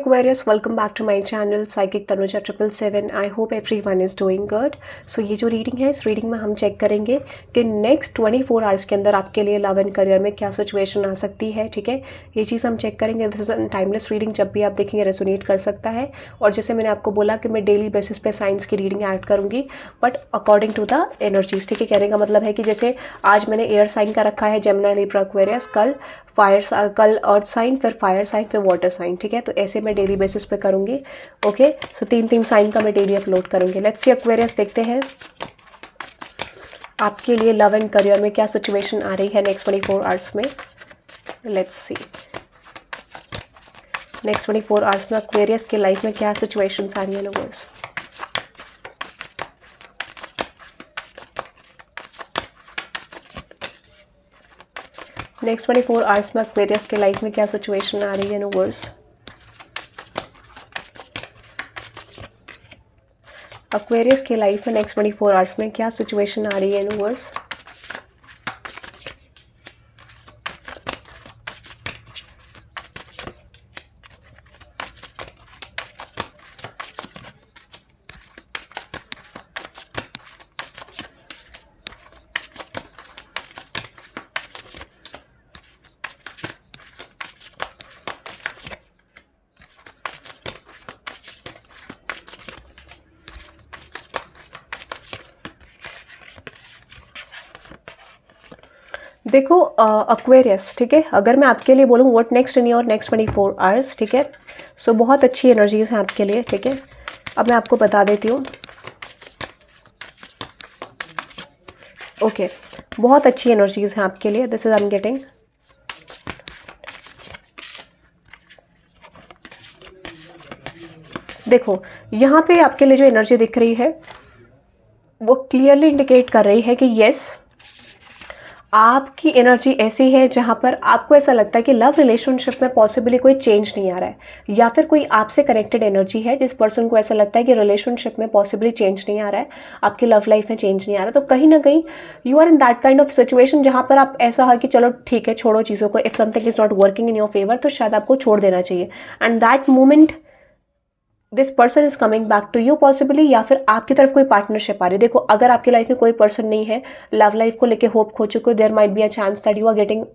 Aquarius, welcome back to my channel Psychic Tanuja 777. I hope everyone is doing good. So ये जो reading है, इस reading में हम चेक करेंगे कि नेक्स्ट 24 आवर्स के अंदर आपके लिए लव एंड करियर में क्या सिचुएशन आ सकती है. ठीक है, ये चीज़ हम चेक करेंगे. दिस इज टाइमलेस रीडिंग, जब भी आप देखेंगे रेजोनेट कर सकता है. और जैसे मैंने आपको बोला कि मैं डेली बेसिस पे साइंस की रीडिंग ऐड करूँगी, but according to the energies. ठीक है, कहने का मतलब है कि जैसे आज मैंने एयर साइन का रखा है, जेमिनी, लिब्रा, एक्वेरियस, कल कल अर्थ साइन, फिर फायर साइन, फिर वाटर साइन. ठीक है, तो ऐसे मैं डेली बेसिस पे करूँगी. ओके, सो 3 साइन का मैं डेली अपलोड करूँगी. लेट्स सी एक्वेरियस, देखते हैं आपके लिए लव एंड करियर में क्या सिचुएशन आ रही है नेक्स्ट 24 आवर्स में. लेट्स सी नेक्स्ट 24 आवर्स में एक्वेरियस के लाइफ में क्या सिचुएशंस आ रही है यूनिवर्स. नेक्स्ट 24 आवर्स में एक्वेरियस के लाइफ में क्या सिचुएशन आ रही है यूनिवर्स. एक्वेरियस के लाइफ में नेक्स्ट 24 आवर्स में क्या सिचुएशन आ रही है यूनिवर्स. देखो एक्वेरियस, ठीक है, अगर मैं आपके लिए बोलूँ what next in your next 24 hours. ठीक है, सो बहुत अच्छी एनर्जीज हैं आपके लिए. ठीक है, अब मैं आपको बता देती हूँ. ओके, बहुत अच्छी एनर्जीज हैं आपके लिए. This is I am getting. देखो यहाँ पे आपके लिए जो एनर्जी दिख रही है वो क्लियरली इंडिकेट कर रही है कि यस, आपकी एनर्जी ऐसी है जहाँ पर आपको ऐसा लगता है कि लव रिलेशनशिप में पॉसिबली कोई चेंज नहीं आ रहा है, या फिर कोई आपसे कनेक्टेड एनर्जी है जिस पर्सन को ऐसा लगता है कि रिलेशनशिप में पॉसिबली चेंज नहीं आ रहा है, आपकी लव लाइफ में चेंज नहीं आ रहा है. तो कहीं ना कहीं you are in that kind of situation जहाँ पर आप ऐसा है कि चलो ठीक है, छोड़ो चीज़ों को. If something is not working in your favour तो शायद आपको छोड़ देना चाहिए. And that moment this person is coming back to you possibly, या फिर आपकी तरफ कोई पार्टनरशिप आ रही है. देखो, अगर आपकी लाइफ में कोई पर्सन नहीं है, लव लाइफ को लेके होप खो चुके हो, there might be a chance that you are getting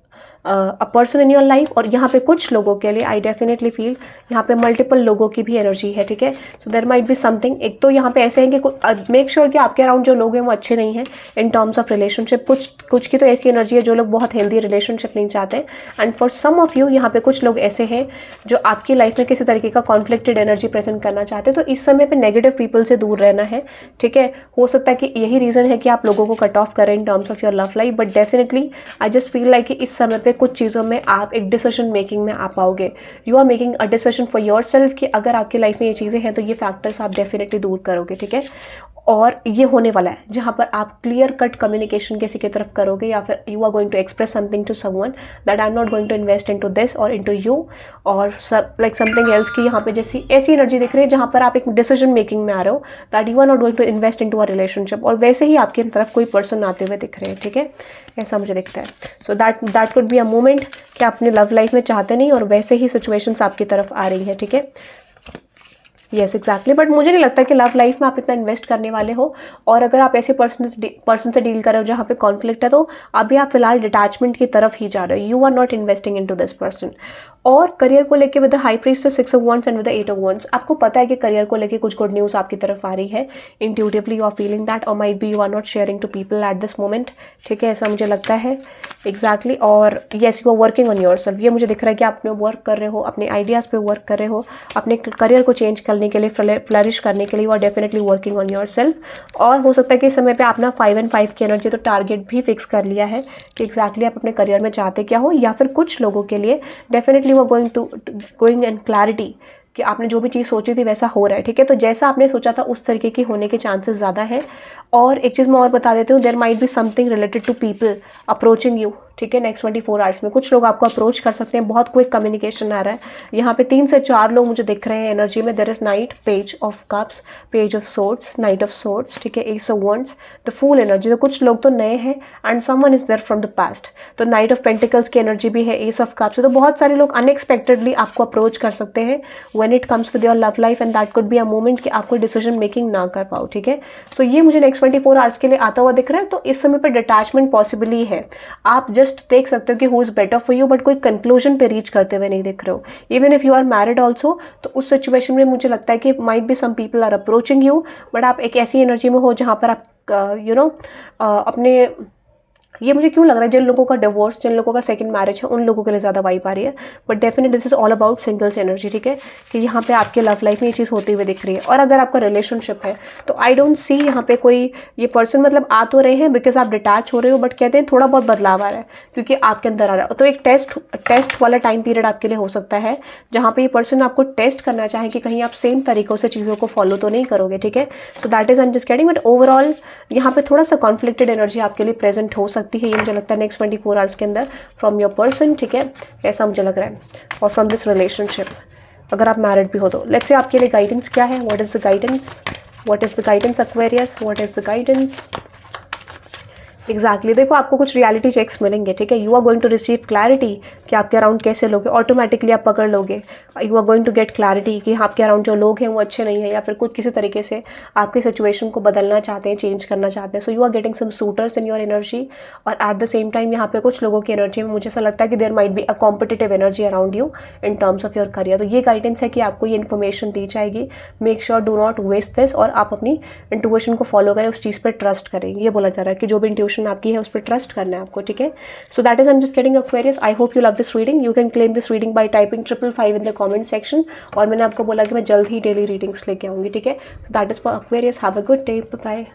a person in your life. और यहाँ पे कुछ लोगों के लिए आई डेफिनेटली फील यहाँ पे मल्टीपल लोगों की भी एनर्जी है. ठीक है, so there might be something. एक तो यहाँ पे ऐसे हैं कि मेक श्योर कि आपके अराउंड जो लोग हैं वो अच्छे नहीं हैं इन टर्म्स ऑफ रिलेशनशिप. कुछ की तो ऐसी एनर्जी है जो लोग बहुत हेल्दी रिलेशनशिप नहीं चाहते. And for some of you यहाँ पे कुछ लोग ऐसे हैं जो आपकी लाइफ में किसी तरीके का कॉन्फ्लिक्टेड एनर्जी प्रेजेंट करना चाहते हैं. तो इस समय पे नेगेटिव पीपल से दूर रहना है. ठीक है, हो सकता है कि यही रीज़न है कि आप लोगों को कट ऑफ करें इन terms of your love life. But definitely I just feel like कि इस समय पे कुछ चीज़ों में आप एक डिसीजन मेकिंग में आ पाओगे. You are making a decision for yourself कि अगर आपकी लाइफ में ये चीज़ें हैं तो ये फैक्टर्स आप डेफिनेटली दूर करोगे. ठीक है, और ये होने वाला है जहाँ पर आप क्लियर कट कम्युनिकेशन किसी की तरफ करोगे, या फिर you are going to express something to someone that I am not going to invest into this और इनटू यू, और लाइक समथिंग एल्स की यहाँ पे जैसी ऐसी एनर्जी दिख रही है जहाँ पर आप एक डिसीजन मेकिंग में आ रहे हो that you are not going to invest into a relationship. और वैसे ही आपकी तरफ कोई पर्सन आते हुए दिख रहे हैं. ठीक है, ऐसा मुझे दिखता है. So that could be a moment कि आप अपनी लव लाइफ में चाहते नहीं और वैसे ही सिचुएशंस आपकी तरफ आ रही है. ठीक है, यस एग्जैक्टली. बट मुझे नहीं लगता कि लव लाइफ में आप इतना इन्वेस्ट करने वाले हो. और अगर आप ऐसे पर्सन से डील कर रहे हो जहाँ पे कॉन्फ्लिक्ट है, तो अभी आप फिलहाल डिटैचमेंट की तरफ ही जा रहे हो. You are not investing into this person. और करियर को लेके with high priestess 6 of wands and with 8 of wands, आपको पता है कि करियर को लेके कुछ गुड न्यूज़ आपकी तरफ आ रही है. Intuitively you are feeling that, और might be you are not sharing to people at this moment. ठीक है, ऐसा मुझे लगता है एग्जैक्टली. और yes, you are working on yourself. ये मुझे दिख रहा है कि आप अपने वर्क कर रहे हो, अपने आइडियाज़ पे वर्क कर रहे हो, अपने करियर को चेंज करने के लिए, फ्लरिश करने के लिए. You are definitely working on yourself. और हो सकता है कि इस समय पे आपने 5 and 5 की एनर्जी तो टारगेट भी फिक्स कर लिया है कि एग्जैक्टली आप अपने करियर में चाहते क्या हो. या फिर कुछ लोगों के लिए डेफिनेटली वो गोइंग इन क्लैरिटी कि आपने जो भी चीज़ सोची थी वैसा हो रहा है. ठीक है, तो जैसा आपने सोचा था उस तरीके की होने के चांसेस ज़्यादा है. और एक चीज़ मैं और बता देती हूँ, there might be something related to people approaching you. ठीक है, नेक्स्ट 24 आवर्स में। कुछ लोग आपको अप्रोच कर सकते हैं, बहुत क्विक कम्युनिकेशन आ रहा है। यहाँ पे 3 से 4 लोग मुझे दिख रहे हैं एनर्जी में। There is knight, page of cups, page of swords, knight of swords, ठीक है, ace of wands, the fool energy. तो कुछ लोग तो नए हैं and someone is there from the past. तो नाइट ऑफ पेंटिकल्स की एनर्जी भी है, एस ऑफ कप्स। तो बहुत सारे लोग अनएक्सपेक्टेडली आपको अप्रोच कर सकते हैं when it comes with your love life, and that could be a moment कि आपको डिसीजन मेकिंग ना कर पाओ, ठीक है। सो ये मुझे नेक्स्ट 24 आवर्स के लिए आता हुआ दिख रहा है। तो इस समय पर डिटैचमेंट पॉसिबली है। आप जस्ट देख सकते हो कि who is better for you, but कोई कंक्लूजन पे रीच करते हुए नहीं दिख रहे हो। Even if you are married also, तो उस सिचुएशन में मुझे लगता है कि might be some people are approaching you, but आप एक ऐसी एनर्जी में हो जहाँ पर आप अपने, ये मुझे क्यों लग रहा है जिन लोगों का डिवोर्स, जिन लोगों का सेकंड मैरिज है, उन लोगों के लिए ज़्यादा वाइब आ रही है। But definitely this is all about singles energy, ठीक है, कि यहाँ पे आपके लव लाइफ में ये चीज़ होती हुई दिख रही है। और अगर आपका रिलेशनशिप है तो आई डोंट सी यहाँ पे कोई ये पर्सन मतलब आ तो रहे हैं बिकॉज आप डिटैच हो रहे हो, बट कहते हैं थोड़ा बहुत बदलाव आ रहा है क्योंकि आपके अंदर आ रहा है। तो एक टेस्ट वाला टाइम पीरियड आपके लिए हो सकता है जहाँ पे ये पर्सन आपको टेस्ट करना चाहे कि कहीं आप सेम तरीक़ों से चीज़ों को फॉलो तो नहीं करोगे, ठीक है। So that is I am just getting, but overall यहाँ पे थोड़ा सा कॉन्फ्लिक्टेड एनर्जी आपके लिए प्रेजेंट हो सकती है, ये मुझे लगता है नेक्स्ट 24 आवर्स के अंदर फ्रॉम योर पर्सन, ठीक है, ऐसा मुझे लग रहा है। और फ्रॉम दिस रिलेशनशिप, अगर आप मैरिड भी हो तो लेट्स से आपके लिए गाइडेंस क्या है, what is the guidance, what is the guidance Aquarius, what is the guidance exactly. देखो आपको कुछ रियलिटी चेक्स मिलेंगे, ठीक है। You are going to receive clarity कि आपके अराउंड कैसे लोग हैं, ऑटोमेटिकली आप पकड़ लोगे। You are going to get clarity कि आपके अराउंड जो लोग हैं वो अच्छे नहीं है, या फिर कुछ किसी तरीके से आपकी सिचुएशन को बदलना चाहते हैं, चेंज करना चाहते हैं। So you are getting some suitors in your energy. और एट द सेम टाइम यहाँ पे कुछ लोगों की एनर्जी में मुझे ऐसा लगता है कि there might be a competitive energy around you in terms of your career. तो ये गाइडेंस है कि आपको ये इन्फॉर्मेशन दी जाएगी। Make sure do not waste this, और आप अपनी इंट्यूशन को फॉलो करें, उस चीज़ पर ट्रस्ट करें। ये बोला जा रहा है कि जो भी इंट्यूशन आपकी है उस पर ट्रस्ट करना है आपको, ठीक है। So that is I am just getting Aquarius. I hope you love this reading. You can claim this reading by typing 555 in the comment section. और मैंने आपको बोला कि मैं जल्द ही डेली रीडिंग्स लेके आऊँगी, ठीक है। That is for Aquarius. Have a good day, bye.